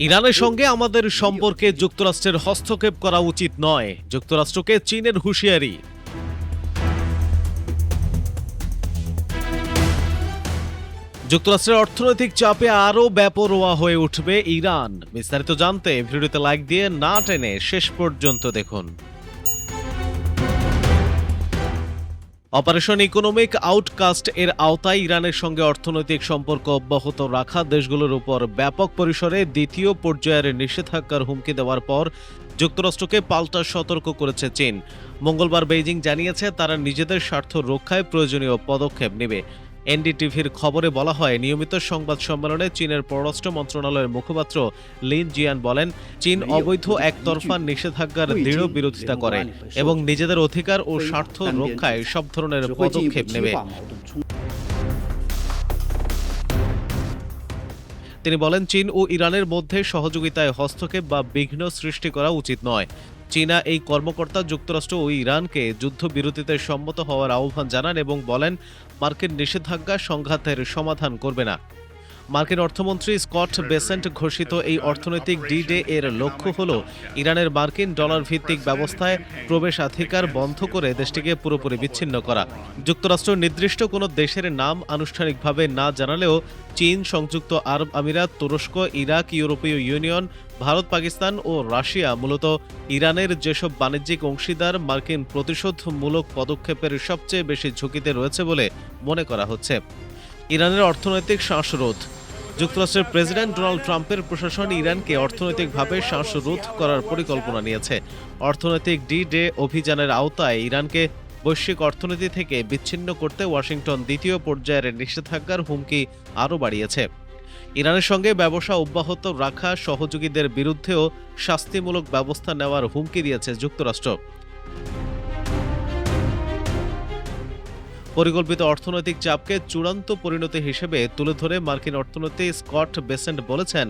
ইরানের সঙ্গে আমাদের সম্পর্কে যুক্তরাষ্ট্রের হস্তক্ষেপ করা উচিত নয়, যুক্তরাষ্ট্রকে চীনের হুঁশিয়ারি। যুক্তরাষ্ট্রের অর্থনৈতিক চাপে আরও বেপরোয়া হয়ে উঠবে ইরান। বিস্তারিত জানতে ভিডিওতে লাইক দিয়ে না টেনে শেষ পর্যন্ত দেখুন। অপারেশন ইকোনমিক আউটকাস্ট এর আওতায় ইরানের সঙ্গে অর্থনৈতিক সম্পর্ক অব্যাহত রাখা দেশগুলোর উপর ব্যাপক পরিসরে দ্বিতীয় পর্যায়ের নিষেধাজ্ঞার হুমকি দেওয়ার পর যুক্তরাষ্ট্রকে পাল্টা সতর্ক করেছে চীন। মঙ্গলবার বেইজিং জানিয়েছে তারা নিজেদের স্বার্থ রক্ষায় প্রয়োজনীয় পদক্ষেপ নেবে। এনডিটিভির খবরে বলা হয়, নিয়মিত সংবাদ সম্মেলনে চীনের পররাষ্ট্র মন্ত্রণালয়ের মুখপাত্র লিন জিয়ান বলেন, চীন অবৈধ একতরফা নিষেধাজ্ঞার দৃঢ় বিরোধিতা করে এবং নিজেদের অধিকার ও স্বার্থ রক্ষায় সব ধরনের পদক্ষেপ নেবে। তিনি বলেন, চীন ও ইরানের মধ্যে সহযোগিতায় হস্তক্ষেপ বা বিঘ্ন সৃষ্টি করা উচিত নয়। চীনা এই কর্মকর্তা যুক্তরাষ্ট্র ও ইরানকে যুদ্ধবিরতিতে সম্মত হওয়ার আহ্বান জানান এবং বলেন, মার্কিন নিষেধাজ্ঞা সংঘাতের সমাধান করবে না। মার্কিন অর্থমন্ত্রী স্কট বেসেন্ট ঘোষিত এই অর্থনৈতিক ডি-ডে এর লক্ষ্য হল ইরানের মার্কিন ডলার ভিত্তিক ব্যবস্থায় প্রবেশাধিকার বন্ধ করে দেশটিকে পুরোপুরি বিচ্ছিন্ন করা। যুক্তরাষ্ট্র নির্দিষ্ট কোনো দেশের নাম আনুষ্ঠানিকভাবে না জানালেও চীন, সংযুক্ত আরব আমিরাত, তুরস্ক, ইরাক, ইউরোপীয় ইউনিয়ন, ভারত, পাকিস্তান ও রাশিয়া মূলত ইরানের যেসব বাণিজ্যিক অংশীদার মার্কিন প্রতিশোধমূলক পদক্ষেপের সবচেয়ে বেশি ঝুঁকিতে রয়েছে বলে মনে করা হচ্ছে। ইরানের অর্থনৈতিক শ্বাসরোধ। যুক্তরাষ্ট্রের প্রেসিডেন্ট ডোনাল্ড ট্রাম্পের প্রশাসন ইরানকে অর্থনৈতিকভাবে শ্বাসরোধ করার পরিকল্পনা নিয়েছে। অর্থনৈতিক ডি-ডে অভিযানের আওতায় ইরানকে বৈশ্বিক অর্থনীতি থেকে বিচ্ছিন্ন করতে ওয়াশিংটন দ্বিতীয় পর্যায়ের নিষেধাজ্ঞার হুমকি আরও বাড়িয়েছে। ইরানের সঙ্গে ব্যবসা অব্যাহত রাখা সহযোগীদের বিরুদ্ধেও শাস্তিমূলক ব্যবস্থা নেওয়ার হুমকি দিয়েছে যুক্তরাষ্ট্র। পরিকল্পিত অর্থনৈতিক চাপকে চূড়ান্ত পরিণতি হিসেবে তুলে ধরে মার্কিন অর্থনীতি স্কট বেসেন্ট বলেছেন,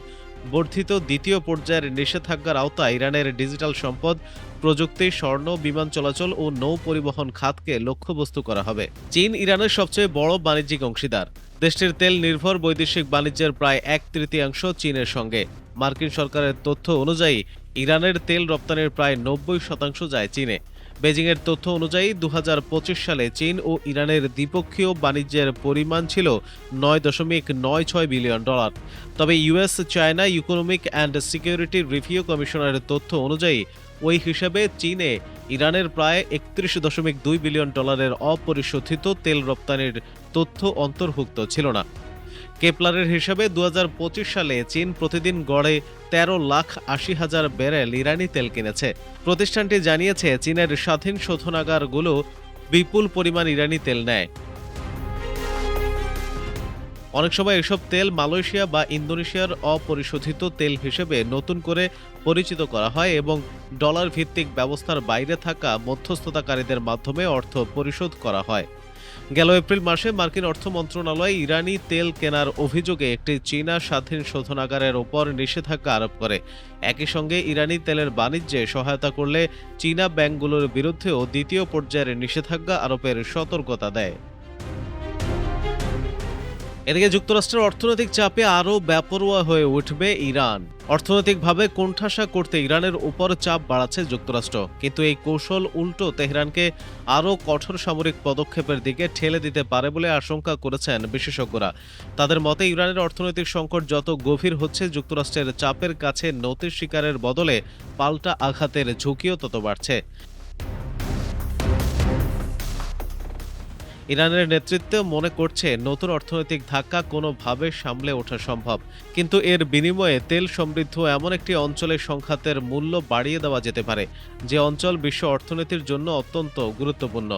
বর্ধিত দ্বিতীয় পর্যায়ের নিষেধাজ্ঞার আওতায় ইরানের ডিজিটাল সম্পদ, প্রযুক্তি, স্বর্ণ, বিমান চলাচল ও নৌ পরিবহন খাতকে লক্ষ্যবস্তু করা হবে। চীন ইরানের সবচেয়ে বড় বাণিজ্যিক অংশীদার। দেশটির তেল নির্ভর বৈদেশিক বাণিজ্যের প্রায় 1/3 চীনের সঙ্গে। মার্কিন সরকারের তথ্য অনুযায়ী ইরানের তেল রপ্তানির প্রায় 90% যায় চীনে। বেজিংয়ের তথ্য অনুযায়ী 2025 সালে চীন ও ইরানের দ্বিপক্ষীয় বাণিজ্যের পরিমাণ ছিল $9.96 বিলিয়ন। তবে US China economic and security review কমিশনের তথ্য অনুযায়ী ওই হিসেবে চীনে ইরানের প্রায় $31.2 বিলিয়ন অপরিশোধিত তেল রপ্তানির তথ্য অন্তর্ভুক্ত ছিল না। কেপলারের হিসাবে 2025 সালে চীন প্রতিদিন গড়ে 13,80,000 ব্যারেল ইরানি তেল কিনেছে। প্রতিষ্ঠানটি জানিয়েছে, চীনের স্বাধীন শোধনাগারগুলো বিপুল পরিমাণ ইরানি তেল নেয়। অনেক সময় এসব তেল মালয়েশিয়া বা ইন্দোনেশিয়ার অপরিশোধিত তেল হিসেবে নতুন করে পরিচিত করা হয় এবং ডলার ভিত্তিক ব্যবস্থার বাইরে থাকা মধ্যস্থতাকারীদের মাধ্যমে অর্থ পরিশোধ করা হয়। গেল এপ্রিল মাসে মার্কিন অর্থ মন্ত্রণালয় ইরানি তেল কেনার অভিযোগে একটি চীনা স্বাধীন শোধনাগারের ওপর নিষেধাজ্ঞা আরোপ করে। একই সঙ্গে ইরানি তেলের বাণিজ্যে সহায়তা করলে চীনা ব্যাংকগুলোর বিরুদ্ধেও দ্বিতীয় পর্যায়ের নিষেধাজ্ঞা আরোপের সতর্কতা দেয়। এদিকে যুক্তরাষ্ট্রের অর্থনৈতিক চাপে আরও বেপরোয়া হয়ে উঠবে ইরান। অর্থনৈতিকভাবে কোণঠাসা করতে ইরানের উপর চাপ বাড়াচ্ছে যুক্তরাষ্ট্র, কিন্তু এই কৌশল উল্টো তেহরানকে আরও কঠোর সামরিক পদক্ষেপের দিকে ঠেলে দিতে পারে বলে আশঙ্কা করেছেন বিশেষজ্ঞরা। তাদের মতে, ইরানের অর্থনৈতিক সংকট যত গভীর হচ্ছে, যুক্তরাষ্ট্রের চাপের কাছে নতি স্বীকারের বদলে পাল্টা আঘাতের ঝুঁকিও তত বাড়ছে। ইরানের নেতৃত্ব মনে করছে নতুন অর্থনৈতিক ধাক্কা কোনোভাবে সামলে ওঠা সম্ভব, কিন্তু এর বিনিময়ে তেল সমৃদ্ধ এমন একটি অঞ্চলের সংঘাতের মূল্য বাড়িয়ে দেওয়া যেতে পারে, যে অঞ্চল বিশ্ব অর্থনীতির জন্য অত্যন্ত গুরুত্বপূর্ণ।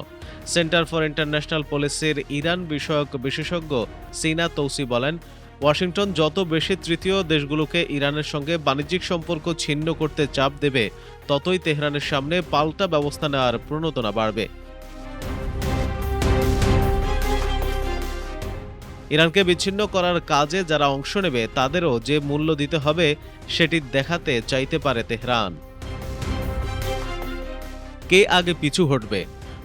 সেন্টার ফর ইন্টারন্যাশনাল পলিসির ইরান বিষয়ক বিশেষজ্ঞ সিনা তৌসি বলেন, ওয়াশিংটন যত বেশি তৃতীয় দেশগুলোকে ইরানের সঙ্গে বাণিজ্যিক সম্পর্ক ছিন্ন করতে চাপ দেবে, ততই তেহরানের সামনে পাল্টা ব্যবস্থা নেওয়ার প্রণোদনা বাড়বে। ইরানকে বিচ্ছিন্ন করার কাজে যারা অংশ নেবে তাদেরও যে মূল্য দিতে হবে সেটি দেখাতে চাইতে পারে তেহরান। কে আগে পিছু হটবে?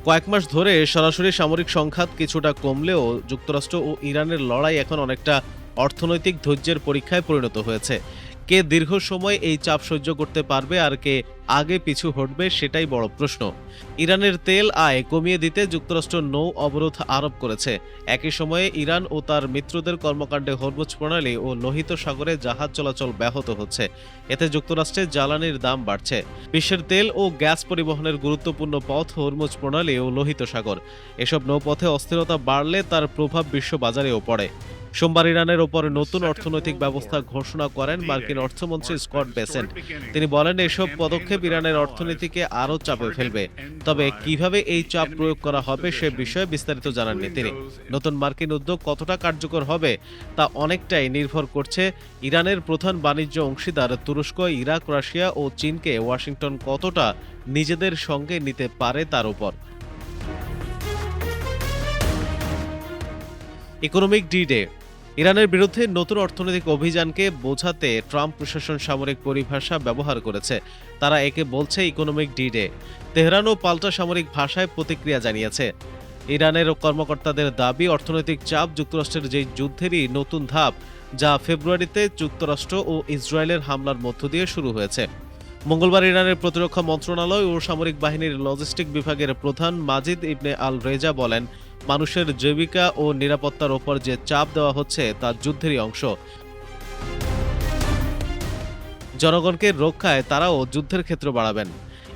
কয়েক মাস ধরে সরাসরি সামরিক সংঘাত কিছুটা কমলেও যুক্তরাষ্ট্র ও ইরানের লড়াই এখন অনেকটা অর্থনৈতিক ধৈর্যের পরীক্ষায় পরিণত হয়েছে। কে দীর্ঘ সময় এই চাপ সহ্য করতে পারবে আর কে আগে পিছু হটবে সেটাই বড় প্রশ্ন। ইরানের তেল আয় কমিয়ে দিতে যুক্তরাষ্ট্র নৌ অবরোধ আরোপ করেছে। একই সময়ে ইরান ও তার মিত্রদের কর্মকাণ্ডে হরমুজ প্রণালী ও লোহিত সাগরে জাহাজ চলাচল ব্যাহত হচ্ছে। এতে যুক্তরাষ্ট্রে জ্বালানির দাম বাড়ছে। বিশ্বের তেল ও গ্যাস পরিবহনের গুরুত্বপূর্ণ পথ হরমুজ প্রণালী ও লোহিত সাগর। এসব নৌপথে অস্থিরতা বাড়লে তার প্রভাব বিশ্ব বাজারেও পড়ে। সোমবার ইরানের ওপর নতুন অর্থনৈতিক ব্যবস্থা ঘোষণা করেন মার্কিন অর্থমন্ত্রী স্কট বেসেন্ট। তিনি বলেন, এসব পদক্ষেপ ইরানের অর্থনীতিকে আরও চাপে ফেলবে। তবে কিভাবে এই চাপ প্রয়োগ করা হবে সে বিষয়ে বিস্তারিত জানাননি তিনি। নতুন মার্কিন উদ্যোগ কতটা কার্যকর হবে তা অনেকটাই নির্ভর করছে ইরানের প্রধান বাণিজ্য অংশীদার তুরস্ক, ইরাক, রাশিয়া ও চীনকে ওয়াশিংটন কতটা নিজেদের সঙ্গে নিতে পারে তার উপর। Economic D-Day. ইরানের বিরুদ্ধে নতুন অর্থনৈতিক অভিযানকে বোঝাতে ট্রাম্প প্রশাসন সামরিক পরিভাষা ব্যবহার করেছে। তারা একে বলছে ইকোনমিক ডি-ডে। তেহরানও পাল্টা সামরিক ভাষায় প্রতিক্রিয়া জানিয়েছে। ইরানের কর্মকর্তাদের দাবি, অর্থনৈতিক চাপ যুক্তরাষ্ট্রের যে যুদ্ধেরই নতুন ধাপ, যা ফেব্রুয়ারিতে যুক্তরাষ্ট্র ও ইসরায়েলের হামলার মধ্য দিয়ে শুরু হয়েছে। মঙ্গলবার ইরানের প্রতিরক্ষা মন্ত্রণালয় ও সামরিক বাহিনীর লজিস্টিক বিভাগের প্রধান মাজিদ ইবনে আল রেজা বলেন, মানুষের জীবিকা ও নিরাপত্তার ওপর যে চাপ দেওয়া হচ্ছে তা যুদ্ধেরই অংশ। জনগণকে রক্ষায় তারাও যুদ্ধের ক্ষেত্র বাড়াবেন।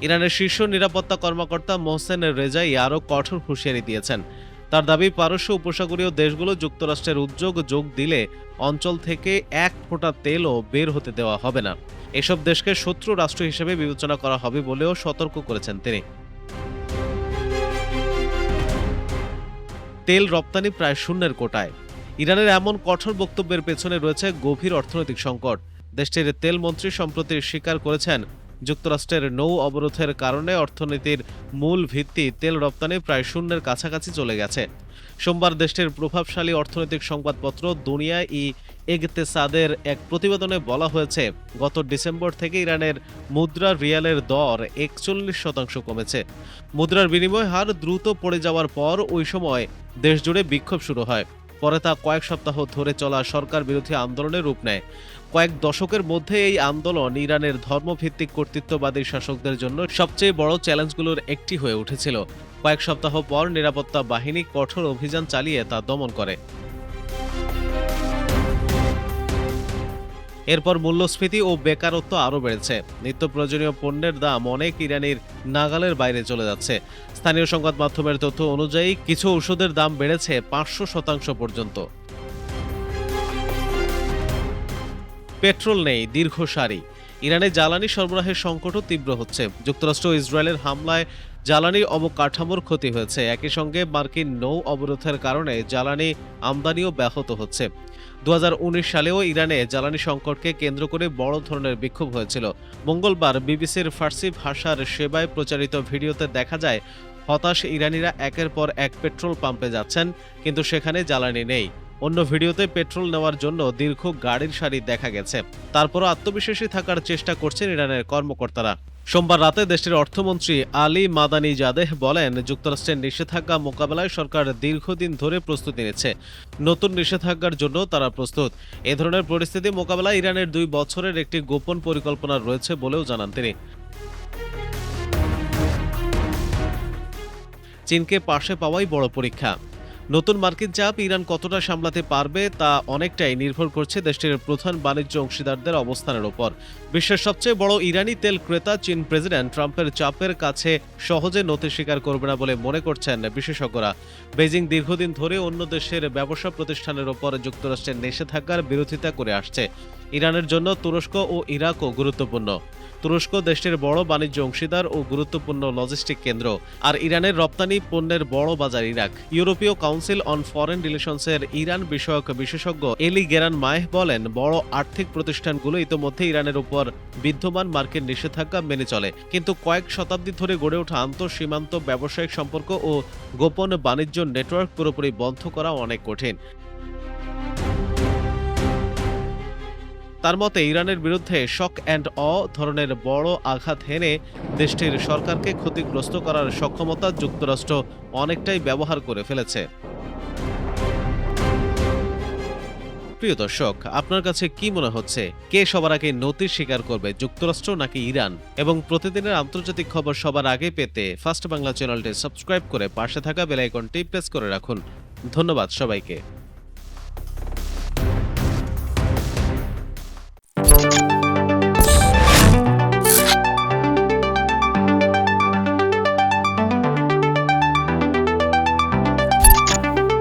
ইরানের শীর্ষ নিরাপত্তা কর্মকর্তা মোহসেন রেজাই আরও কঠোর হুঁশিয়ারি দিয়েছেন। তার দাবি, পারস্য উপসাগরীয় দেশগুলো যুক্তরাষ্ট্রের উদ্যোগ যোগ দিলে অঞ্চল থেকে এক ফোঁটা তেলও বের হতে দেওয়া হবে না। এসব দেশকে শত্রু রাষ্ট্র হিসেবে বিবেচনা করা হবে বলেও সতর্ক করেছেন তিনি। তেল রপ্তানি প্রায় শূন্যের কোটায়। ইরানের এমন কঠোর বক্তব্যের পেছনে রয়েছে গভীর অর্থনৈতিক সংকট। দেশটির তেল মন্ত্রী সম্প্রতি স্বীকার করেছেন, যুক্তরাষ্ট্রের নৌ অবরোধের কারণে অর্থনীতির মূল ভিত্তি তেল রপ্তানি প্রায় শূন্যের কাছাকাছি চলে গেছে। সোমবার দেশটির প্রভাবশালী অর্থনৈতিক সংবাদপত্র দুনিয়া ই এগতেসাদের এক প্রতিবেদনে বলা হয়েছে, গত ডিসেম্বর থেকে ইরানের মুদ্রা রিয়ালের দর ৪১% কমেছে। মুদ্রার বিনিময় হার দ্রুত পড়ে যাওয়ার পর ওই সময় দেশজুড়ে বিক্ষোভ শুরু হয়। পরে তা কয়েক সপ্তাহ ধরে চলা সরকার বিরোধী আন্দোলনের রূপ নেয়। কয়েক দশকের মধ্যে এই আন্দোলন ইরানের ধর্মভিত্তিক কর্তৃত্ববাদী শাসকদের জন্য সবচেয়ে বড় চ্যালেঞ্জগুলোর একটি হয়ে উঠেছিল। কয়েক সপ্তাহ পর নিরাপত্তা বাহিনী কঠোর অভিযান চালিয়ে তা দমন করে। এরপর মূল্যস্ফীতি ও বেকারত্ব আরও বেড়েছে। নিত্য প্রয়োজনীয় পণ্যের দাম অনেক ইরানির নাগালের বাইরে চলে যাচ্ছে। স্থানীয় সংবাদ মাধ্যমের তথ্য অনুযায়ী কিছু ওষুধের দাম বেড়েছে ৫০০% পর্যন্ত। পেট্রোল নেই, দীর্ঘ সারি। ইরানে জ্বালানি সরবরাহের সংকটও তীব্র হচ্ছে। যুক্তরাষ্ট্র ও ইসরায়েলের হামলায় জ্বালানি অবকাঠামোর ক্ষতি হয়েছে। একই সঙ্গে মার্কিন নৌ অবরোধের কারণে জ্বালানি আমদানিও ব্যাহত হচ্ছে। ২০১৯ সালেও ইরানে জ্বালানি সংকটকে কেন্দ্র করে বড় ধরনের বিক্ষোভ হয়েছিল। মঙ্গলবার বিবিসির ফার্সি ভাষার সেবায় প্রচারিত ভিডিওতে দেখা যায়, হতাশ ইরানিরা একের পর এক পেট্রোল পাম্পে যাচ্ছেন, কিন্তু সেখানে জ্বালানি নেই। অন্য ভিডিওতে পেট্রোল নেওয়ার জন্য দীর্ঘ গাড়ির সারি দেখা গেছে। তারপরও আত্মবিশ্বাসী থাকার চেষ্টা করছেন ইরানের কর্মকর্তারা। সোমবার রাতে দেশটির অর্থমন্ত্রী আলী মাদানি জাদেহ বলেন, যুক্তরাষ্ট্রের নিষেধাজ্ঞা মোকাবেলায় সরকার দীর্ঘদিন ধরে প্রস্তুতি নিচ্ছে। নতুন নিষেধাজ্ঞার জন্য তারা প্রস্তুত। এ ধরনের পরিস্থিতি মোকাবেলায় ইরানের ২ বছরের একটি গোপন পরিকল্পনা রয়েছে বলেও জানান তিনি। চীনকে পাশে পাওয়াই বড় পরীক্ষা। নতুন মার্কিন চাপ ইরান কতটা সামলাতে পারবে তা অনেকটাই নির্ভর করছে দেশটির প্রধান বাণিজ্য অংশীদারদের অবস্থানের ওপর। বিশ্বের সবচেয়ে বড় ইরানি তেল ক্রেতা চীন প্রেসিডেন্ট ট্রাম্পের চাপের কাছে সহজে নতি স্বীকার করবে না বলে মনে করছেন বিশেষজ্ঞরা। বেজিং দীর্ঘদিন ধরে অন্য দেশের ব্যবসা প্রতিষ্ঠানের ওপর যুক্তরাষ্ট্রের নিষেধাজ্ঞার বিরোধিতা করে আসছে। ইরানের জন্য তুরস্ক ও ইরাকও গুরুত্বপূর্ণ। তুরস্ক দেশটির বড় বাণিজ্য অংশীদার ও গুরুত্বপূর্ণ লজিস্টিক কেন্দ্র, আর ইরানের রপ্তানি পণ্যের বড় বাজার ইরাক। ইউরোপীয় কাউন্সিল অন ফরেন রিলেশনসের ইরান বিষয়ক বিশেষজ্ঞ এলি গেরান মায়েহ বলেন, বড় আর্থিক প্রতিষ্ঠানগুলো ইতোমধ্যে ইরানের উপর বিদ্যমান মার্কিন নিষেধাজ্ঞা মেনে চলে, কিন্তু কয়েক শতাব্দী ধরে গড়ে ওঠা আন্তঃসীমান্ত ব্যবসায়িক সম্পর্ক ও গোপন বাণিজ্য নেটওয়ার্ক পুরোপুরি বন্ধ করা অনেক কঠিন। তার মতে, ইরানের বিরুদ্ধে শক অ্যান্ড অ ধরনের বড় আঘাত হেনে দেশটির সরকারকে ক্ষতিগ্রস্ত করার সক্ষমতা যুক্তরাষ্ট্র অনেকটাই ব্যবহার করে ফেলেছে। প্রিয় দর্শক, আপনার কাছে কি মনে হচ্ছে কে সবার আগে নথি স্বীকার করবে, যুক্তরাষ্ট্র নাকি ইরান? এবং প্রতিদিনের আন্তর্জাতিক খবর সবার আগে পেতে ফার্স্ট বাংলা চ্যানেলটি সাবস্ক্রাইব করে পাশে থাকা বেল আইকনটি প্রেস করে রাখুন। ধন্যবাদ সবাইকে।